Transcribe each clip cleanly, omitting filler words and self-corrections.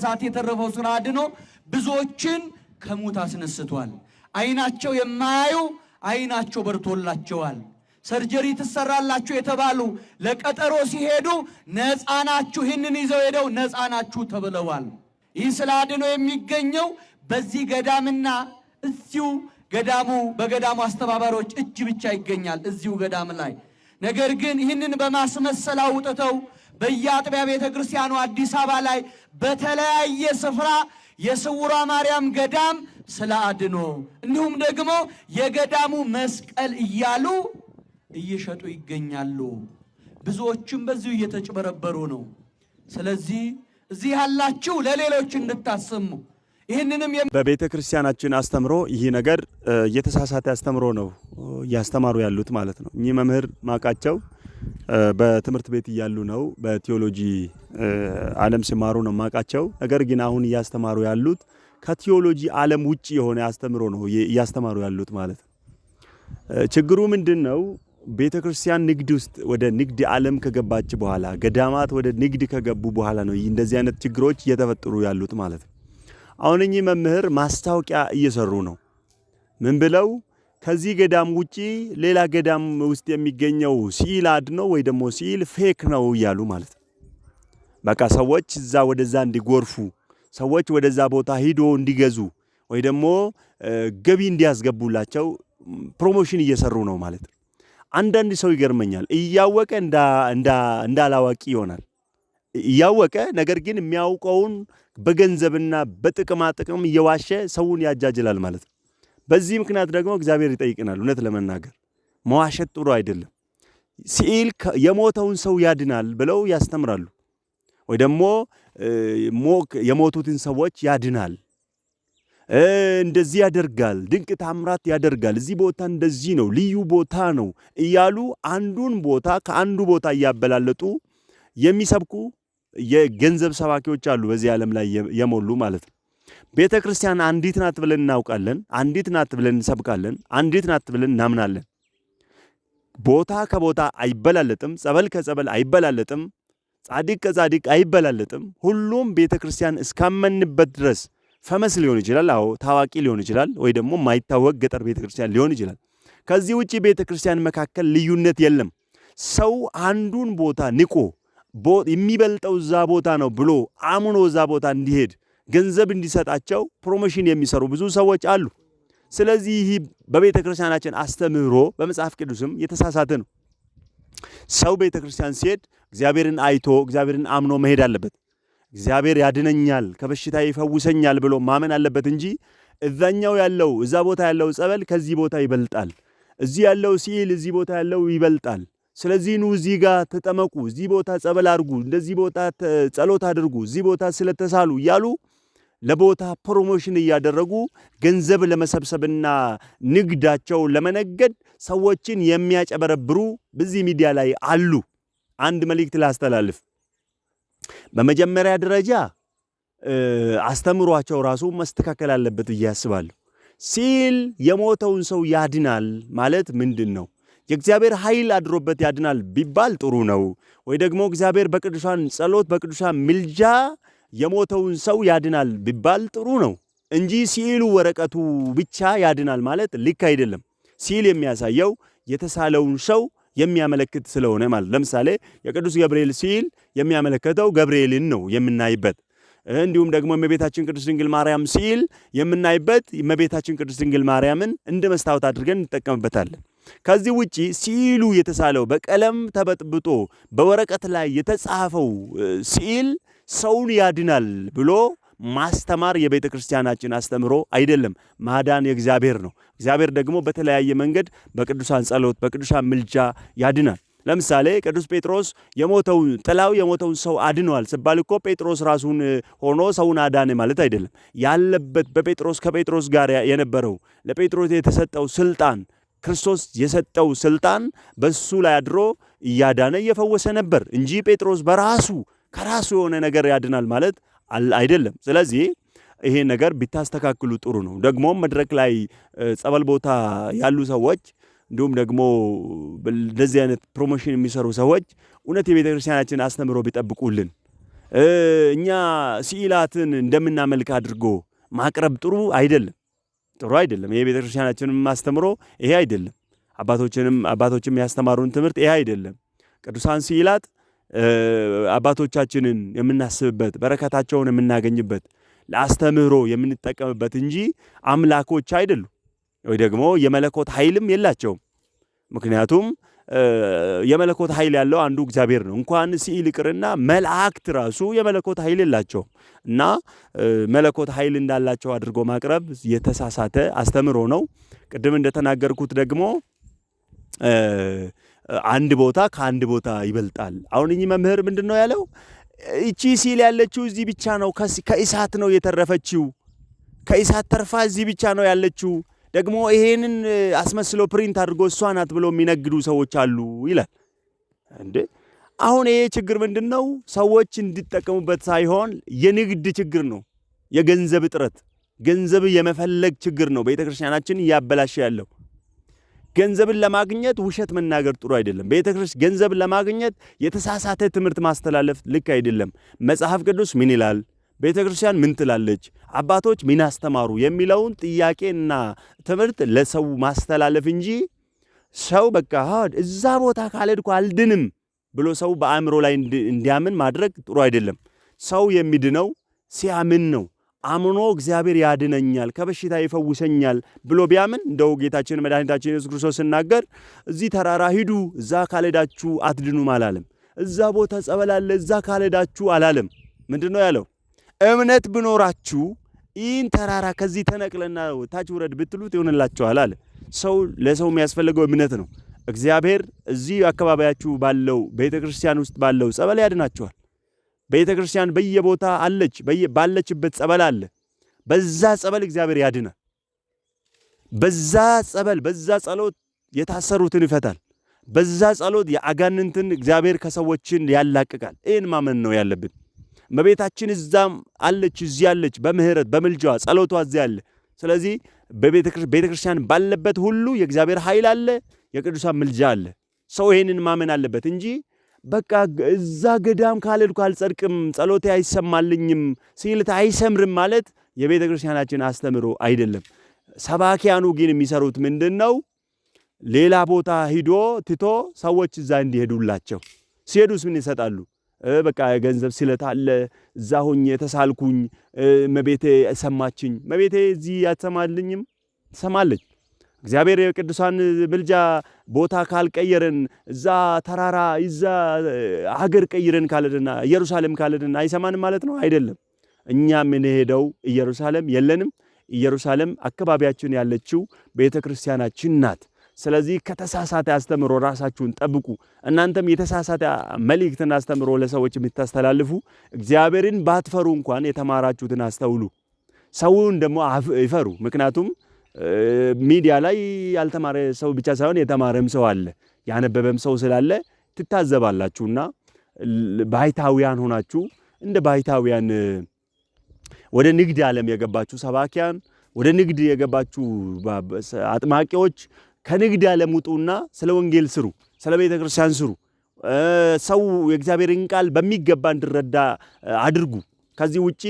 ከነፍሳት የተረፈው ሥራ አድኖ ብዙዎችን ከሙት አስነስቷል። አይናቸው የማያዩ አይናቸው በርቶላቸዋል። ሰርጀሪ ትሰራላችሁ የተባሉ ለቀጠሮ ሲሄዱ ነፃ ናችሁ፣ ይህንን ይዘው ሄደው ነፃ ናችሁ ተብለዋል። ይህ ሥራ አድኖ የሚገኘው በዚህ ገዳምና እዚሁ ገዳሙ በገዳሙ አስተባባሪዎች እጅ ብቻ ይገኛል እዚሁ ገዳም ላይ። ነገር ግን ይህንን በማስመሰል አውጥተው በየአጥቢያ ቤተ ክርስቲያኑ አዲስ አበባ ላይ በተለያየ ስፍራ የስውሯ ማርያም ገዳም ሥራ አድኖ እንዲሁም ደግሞ የገዳሙ መስቀል እያሉ እየሸጡ ይገኛሉ። ብዙዎችም በዚሁ እየተጭበረበሩ ነው። ስለዚህ እዚህ ያላችሁ ለሌሎች እንድታሰሙ ይህንንም በቤተ ክርስቲያናችን አስተምሮ ይህ ነገር የተሳሳተ አስተምሮ ነው ያስተማሩ ያሉት ማለት ነው። እኚህ መምህር ማቃቸው በትምህርት ቤት እያሉ ነው በቲዮሎጂ ዓለም ሲማሩ ነው ማቃቸው። ነገር ግን አሁን እያስተማሩ ያሉት ከቲዮሎጂ ዓለም ውጪ የሆነ አስተምሮ ነው እያስተማሩ ያሉት ማለት ነው። ችግሩ ምንድነው? ቤተ ክርስቲያን ንግድ ውስጥ ወደ ንግድ ዓለም ከገባች በኋላ ገዳማት ወደ ንግድ ከገቡ በኋላ ነው እንደዚህ አይነት ችግሮች እየተፈጠሩ ያሉት ማለት ነው። አሁን እኚህ መምህር ማስታወቂያ እየሰሩ ነው። ምን ብለው? ከዚህ ገዳም ውጪ ሌላ ገዳም ውስጥ የሚገኘው ሲል አድኖ ወይ ደግሞ ሲል ፌክ ነው እያሉ ማለት ነው። በቃ ሰዎች እዛ ወደዛ እንዲጎርፉ፣ ሰዎች ወደዛ ቦታ ሂዶ እንዲገዙ ወይ ደግሞ ገቢ እንዲያስገቡላቸው ፕሮሞሽን እየሰሩ ነው ማለት ነው። አንዳንድ ሰው ይገርመኛል፣ እያወቀ እንዳላዋቂ ይሆናል። እያወቀ ነገር ግን የሚያውቀውን በገንዘብና በጥቅማ ጥቅም እየዋሸ ሰውን ያጃጅላል ማለት ነው። በዚህ ምክንያት ደግሞ እግዚአብሔር ይጠይቀናል። እውነት ለመናገር መዋሸት ጥሩ አይደለም። ሲል የሞተውን ሰው ያድናል ብለው ያስተምራሉ። ወይ ደግሞ የሞቱትን ሰዎች ያድናል፣ እንደዚህ ያደርጋል፣ ድንቅ ታምራት ያደርጋል፣ እዚህ ቦታ እንደዚህ ነው፣ ልዩ ቦታ ነው እያሉ አንዱን ቦታ ከአንዱ ቦታ እያበላለጡ የሚሰብኩ የገንዘብ ሰባኪዎች አሉ በዚህ ዓለም ላይ የሞሉ ማለት ነው። ቤተ ክርስቲያን አንዲት ናት ብለን እናውቃለን፣ አንዲት ናት ብለን እንሰብካለን፣ አንዲት ናት ብለን እናምናለን። ቦታ ከቦታ አይበላለጥም፣ ጸበል ከጸበል አይበላለጥም፣ ጻድቅ ከጻድቅ አይበላለጥም። ሁሉም ቤተ ክርስቲያን እስካመንበት ድረስ ፈመስ ሊሆን ይችላል፣ አዎ ታዋቂ ሊሆን ይችላል፣ ወይ ደግሞ ማይታወቅ ገጠር ቤተ ክርስቲያን ሊሆን ይችላል። ከዚህ ውጪ ቤተ ክርስቲያን መካከል ልዩነት የለም። ሰው አንዱን ቦታ ንቆ የሚበልጠው እዛ ቦታ ነው ብሎ አምኖ እዛ ቦታ እንዲሄድ ገንዘብ እንዲሰጣቸው ፕሮሞሽን የሚሰሩ ብዙ ሰዎች አሉ። ስለዚህ ይህ በቤተ ክርስቲያናችን አስተምህሮ በመጽሐፍ ቅዱስም የተሳሳተ ነው። ሰው ቤተ ክርስቲያን ሲሄድ እግዚአብሔርን አይቶ እግዚአብሔርን አምኖ መሄድ አለበት። እግዚአብሔር ያድነኛል፣ ከበሽታ ይፈውሰኛል ብሎ ማመን አለበት እንጂ እዛኛው ያለው እዛ ቦታ ያለው ጸበል ከዚህ ቦታ ይበልጣል፣ እዚህ ያለው ሲል እዚህ ቦታ ያለው ይበልጣል፣ ስለዚህ ኑ እዚህ ጋር ተጠመቁ፣ እዚህ ቦታ ጸበል አድርጉ፣ እንደዚህ ቦታ ጸሎት አድርጉ፣ እዚህ ቦታ ስለተሳሉ እያሉ ለቦታ ፕሮሞሽን እያደረጉ ገንዘብ ለመሰብሰብና ንግዳቸው ለመነገድ ሰዎችን የሚያጨበረብሩ በዚህ ሚዲያ ላይ አሉ። አንድ መልእክት ላስተላልፍ። በመጀመሪያ ደረጃ አስተምሯቸው ራሱ መስተካከል አለበት ብዬ አስባለሁ። ሲል የሞተውን ሰው ያድናል ማለት ምንድን ነው? የእግዚአብሔር ኃይል አድሮበት ያድናል ቢባል ጥሩ ነው። ወይ ደግሞ እግዚአብሔር በቅዱሳን ጸሎት በቅዱሳን ምልጃ የሞተውን ሰው ያድናል ቢባል ጥሩ ነው እንጂ ሲሉ ወረቀቱ ብቻ ያድናል ማለት ልክ አይደለም። ሲል የሚያሳየው የተሳለውን ሰው የሚያመለክት ስለሆነ ማለት ለምሳሌ የቅዱስ ገብርኤል ሲል የሚያመለክተው ገብርኤልን ነው የምናይበት። እንዲሁም ደግሞ እመቤታችን ቅድስት ድንግል ማርያም ሲል የምናይበት እመቤታችን ቅድስት ድንግል ማርያምን እንደ መስታወት አድርገን እንጠቀምበታለን። ከዚህ ውጪ ሲሉ የተሳለው በቀለም ተበጥብጦ በወረቀት ላይ የተጻፈው ሲል ሰውን ያድናል ብሎ ማስተማር የቤተ ክርስቲያናችን አስተምሮ አይደለም። ማዳን የእግዚአብሔር ነው። እግዚአብሔር ደግሞ በተለያየ መንገድ በቅዱሳን ጸሎት በቅዱሳን ምልጃ ያድናል። ለምሳሌ ቅዱስ ጴጥሮስ ጥላው የሞተውን ሰው አድኗል ሲባል እኮ ጴጥሮስ ራሱን ሆኖ ሰውን አዳነ ማለት አይደለም። ያለበት ከጴጥሮስ ጋር የነበረው ለጴጥሮስ የተሰጠው ስልጣን ክርስቶስ የሰጠው ስልጣን በሱ ላይ አድሮ እያዳነ እየፈወሰ ነበር እንጂ ጴጥሮስ ከራሱ የሆነ ነገር ያድናል ማለት አይደለም። ስለዚህ ይሄ ነገር ቢታስተካክሉ ጥሩ ነው። ደግሞ መድረክ ላይ ጸበል ቦታ ያሉ ሰዎች እንዲሁም ደግሞ እንደዚህ አይነት ፕሮሞሽን የሚሰሩ ሰዎች እውነት የቤተ ክርስቲያናችን አስተምሮ ቢጠብቁልን እኛ ስዕላትን እንደምናመልክ አድርጎ ማቅረብ ጥሩ አይደለም። ይሄ ቤተክርስቲያናችንን ማስተምሮ ይሄ አይደለም። አባቶችም ያስተማሩን ትምህርት ይሄ አይደለም። ቅዱሳን ስዕላት አባቶቻችንን የምናስብበት በረከታቸውን የምናገኝበት ለአስተምህሮ የምንጠቀምበት እንጂ አምላኮች አይደሉም፣ ወይ ደግሞ የመለኮት ኃይልም የላቸውም። ምክንያቱም የመለኮት ኃይል ያለው አንዱ እግዚአብሔር ነው። እንኳን ስዕል ይቅርና መላእክት ራሱ የመለኮት ኃይል የላቸውም እና መለኮት ኃይል እንዳላቸው አድርጎ ማቅረብ የተሳሳተ አስተምህሮ ነው። ቅድም እንደተናገርኩት ደግሞ አንድ ቦታ ከአንድ ቦታ ይበልጣል። አሁን እኚህ መምህር ምንድነው ያለው? እቺ ሲል ያለችው እዚህ ብቻ ነው፣ ከእሳት ነው የተረፈችው፣ ከእሳት ተርፋ እዚህ ብቻ ነው ያለችው። ደግሞ ይሄንን አስመስሎ ፕሪንት አድርጎ እሷ ናት ብሎ የሚነግዱ ሰዎች አሉ ይላል። እንዴ አሁን ይሄ ችግር ምንድነው? ሰዎች እንዲጠቀሙበት ሳይሆን የንግድ ችግር ነው። የገንዘብ እጥረት፣ ገንዘብ የመፈለግ ችግር ነው ቤተክርስቲያናችን እያበላሸ ያለው። ገንዘብን ለማግኘት ውሸት መናገር ጥሩ አይደለም። ቤተክርስቲያን ገንዘብን ለማግኘት የተሳሳተ ትምህርት ማስተላለፍ ልክ አይደለም። መጽሐፍ ቅዱስ ምን ይላል? ቤተክርስቲያን ምን ትላለች? አባቶች ምን አስተማሩ? የሚለውን ጥያቄና ትምህርት ለሰው ማስተላለፍ እንጂ ሰው በቃ እዛ ቦታ ካልሄድኩ አልድንም ብሎ ሰው በአእምሮ ላይ እንዲያምን ማድረግ ጥሩ አይደለም። ሰው የሚድነው ሲያምን ነው። አምኖ እግዚአብሔር ያድነኛል ከበሽታ ይፈውሰኛል ብሎ ቢያምን እንደው ጌታችን መድኃኒታችን ኢየሱስ ክርስቶስ ሲናገር እዚህ ተራራ ሂዱ እዛ ካልሄዳችሁ አትድኑም አላለም። እዛ ቦታ ጸበል አለ እዛ ካልሄዳችሁ አላለም። ምንድነው ያለው? እምነት ብኖራችሁ ይህን ተራራ ከዚህ ተነቅለና ታች ውረድ ብትሉት ይሆንላችኋል አለ። ሰው ለሰው የሚያስፈልገው እምነት ነው። እግዚአብሔር እዚህ አካባቢያችሁ ባለው ቤተክርስቲያን ውስጥ ባለው ጸበል ያድናችኋል። ቤተክርስቲያን በየቦታ አለች፣ ባለችበት ጸበል አለ። በዛ ጸበል እግዚአብሔር ያድናል። በዛ ጸበል በዛ ጸሎት የታሰሩትን ይፈታል። በዛ ጸሎት የአጋንንትን እግዚአብሔር ከሰዎችን ያላቅቃል። ይህን ማመን ነው ያለብን። እመቤታችን እዛም አለች እዚህ አለች። በምህረት በምልጃዋ ጸሎቷ እዚህ አለ። ስለዚህ ቤተክርስቲያን ባለበት ሁሉ የእግዚአብሔር ኃይል አለ፣ የቅዱሳን ምልጃ አለ። ሰው ይሄንን ማመን አለበት እንጂ በቃ እዛ ገዳም ካልሄድኩ አልጸድቅም፣ ጸሎቴ አይሰማልኝም፣ ስዕለቴ አይሰምርም ማለት የቤተክርስቲያናችን አስተምሮ አይደለም። ሰባኪያኑ ግን የሚሰሩት ምንድነው? ሌላ ቦታ ሂዶ ትቶ ሰዎች እዛ እንዲሄዱላቸው። ሲሄዱስ ምን ይሰጣሉ? በቃ ገንዘብ ስለት አለ እዛ ሆኜ ተሳልኩኝ፣ መቤቴ ሰማችኝ። መቤቴ እዚህ ያተማልኝም ሰማለች። እግዚአብሔር የቅዱሳን ምልጃ ቦታ ካልቀየረን እዛ ተራራ እዛ ሀገር ቀይረን ካልደና ኢየሩሳሌም ካልደና አይሰማንም ማለት ነው አይደለም። እኛ ምን ሄደው ኢየሩሳሌም የለንም። ኢየሩሳሌም አካባቢያችን ያለችው ቤተክርስቲያናችን ናት። ስለዚህ ከተሳሳተ አስተምሮ ራሳችሁን ጠብቁ። እናንተም የተሳሳተ መልእክትና አስተምሮ ለሰዎች የምታስተላልፉ እግዚአብሔርን ባትፈሩ እንኳን የተማራችሁትን አስተውሉ። ሰውን ደግሞ ይፈሩ። ምክንያቱም ሚዲያ ላይ ያልተማረ ሰው ብቻ ሳይሆን የተማረም ሰው አለ፣ ያነበበም ሰው ስላለ ትታዘባላችሁና ባይታውያን ሆናችሁ እንደ ባይታውያን ወደ ንግድ ዓለም የገባችሁ ሰባኪያን፣ ወደ ንግድ የገባችሁ አጥማቂዎች ከንግድ ዓለም ውጡና ስለ ወንጌል ስሩ፣ ስለ ቤተ ክርስቲያን ስሩ። ሰው የእግዚአብሔርን ቃል በሚገባ እንዲረዳ አድርጉ። ከዚህ ውጪ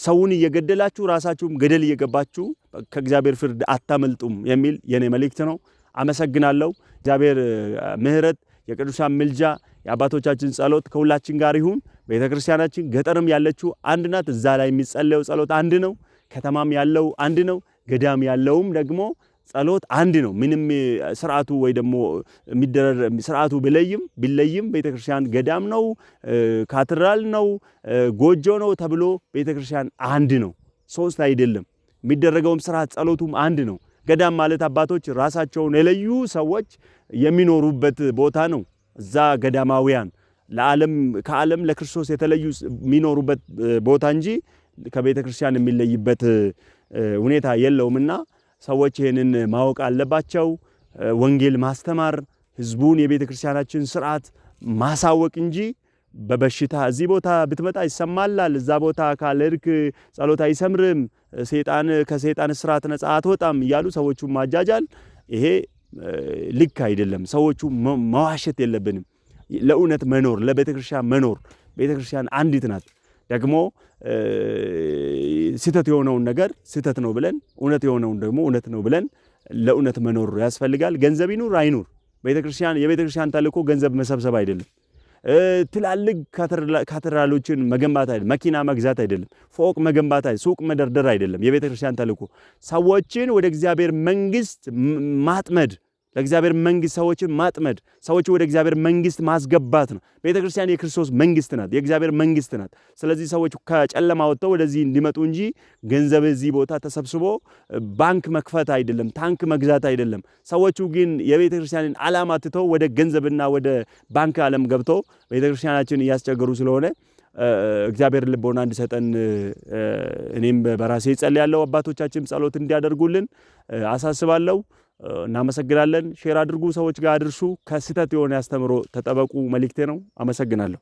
ሰውን እየገደላችሁ ራሳችሁም ገደል እየገባችሁ ከእግዚአብሔር ፍርድ አታመልጡም የሚል የኔ መልእክት ነው። አመሰግናለሁ። እግዚአብሔር ምሕረት፣ የቅዱሳን ምልጃ፣ የአባቶቻችን ጸሎት ከሁላችን ጋር ይሁን። ቤተክርስቲያናችን ገጠርም ያለችው አንድ ናት። እዛ ላይ የሚጸለየው ጸሎት አንድ ነው። ከተማም ያለው አንድ ነው። ገዳም ያለውም ደግሞ ጸሎት አንድ ነው። ምንም ስርዓቱ ወይ ደግሞ የሚደረግ ስርዓቱ ቢለይም ቤተክርስቲያን ገዳም ነው፣ ካቴድራል ነው፣ ጎጆ ነው ተብሎ ቤተክርስቲያን አንድ ነው። ሶስት አይደለም። የሚደረገውም ስርዓት ጸሎቱም አንድ ነው። ገዳም ማለት አባቶች ራሳቸውን የለዩ ሰዎች የሚኖሩበት ቦታ ነው። እዛ ገዳማውያን ከዓለም ለክርስቶስ የተለዩ የሚኖሩበት ቦታ እንጂ ከቤተክርስቲያን የሚለይበት ሁኔታ የለውምና ሰዎች ይሄንን ማወቅ አለባቸው። ወንጌል ማስተማር፣ ህዝቡን የቤተክርስቲያናችን ስርዓት ማሳወቅ እንጂ በበሽታ እዚህ ቦታ ብትመጣ ይሰማላል፣ እዛ ቦታ ካልሄድክ ጸሎት አይሰምርም፣ ከሰይጣን ስርዓት ነፃ አትወጣም እያሉ ሰዎቹ ማጃጃል፣ ይሄ ልክ አይደለም። ሰዎቹ መዋሸት የለብንም። ለእውነት መኖር፣ ለቤተክርስቲያን መኖር፣ ቤተክርስቲያን አንዲት ናት። ደግሞ ስህተት የሆነውን ነገር ስህተት ነው ብለን እውነት የሆነውን ደግሞ እውነት ነው ብለን ለእውነት መኖር ያስፈልጋል። ገንዘብ ይኑር አይኑር የቤተክርስቲያን ተልእኮ ገንዘብ መሰብሰብ አይደለም። ትላልቅ ካቴድራሎችን መገንባት አይደለም። መኪና መግዛት አይደለም። ፎቅ መገንባት አይደለም። ሱቅ መደርደር አይደለም። የቤተክርስቲያን ተልእኮ ሰዎችን ወደ እግዚአብሔር መንግስት ማጥመድ፣ ለእግዚአብሔር መንግስት ሰዎችን ማጥመድ፣ ሰዎች ወደ እግዚአብሔር መንግስት ማስገባት ነው። ቤተክርስቲያን የክርስቶስ መንግስት ናት፣ የእግዚአብሔር መንግስት ናት። ስለዚህ ሰዎች ከጨለማ ወጥተው ወደዚህ እንዲመጡ እንጂ ገንዘብ እዚህ ቦታ ተሰብስቦ ባንክ መክፈት አይደለም፣ ታንክ መግዛት አይደለም። ሰዎቹ ግን የቤተክርስቲያንን ዓላማ ትተው ወደ ገንዘብና ወደ ባንክ ዓለም ገብተው ቤተክርስቲያናችን እያስቸገሩ ስለሆነ እግዚአብሔር ልቦና እንዲሰጠን እኔም በራሴ ጸልያለሁ። አባቶቻችንም ጸሎት እንዲያደርጉልን አሳስባለሁ። እናመሰግናለን። ሼር አድርጉ፣ ሰዎች ጋር አድርሱ። ከስህተት የሆነ ያስተምሮ ተጠበቁ መልእክቴ ነው። አመሰግናለሁ።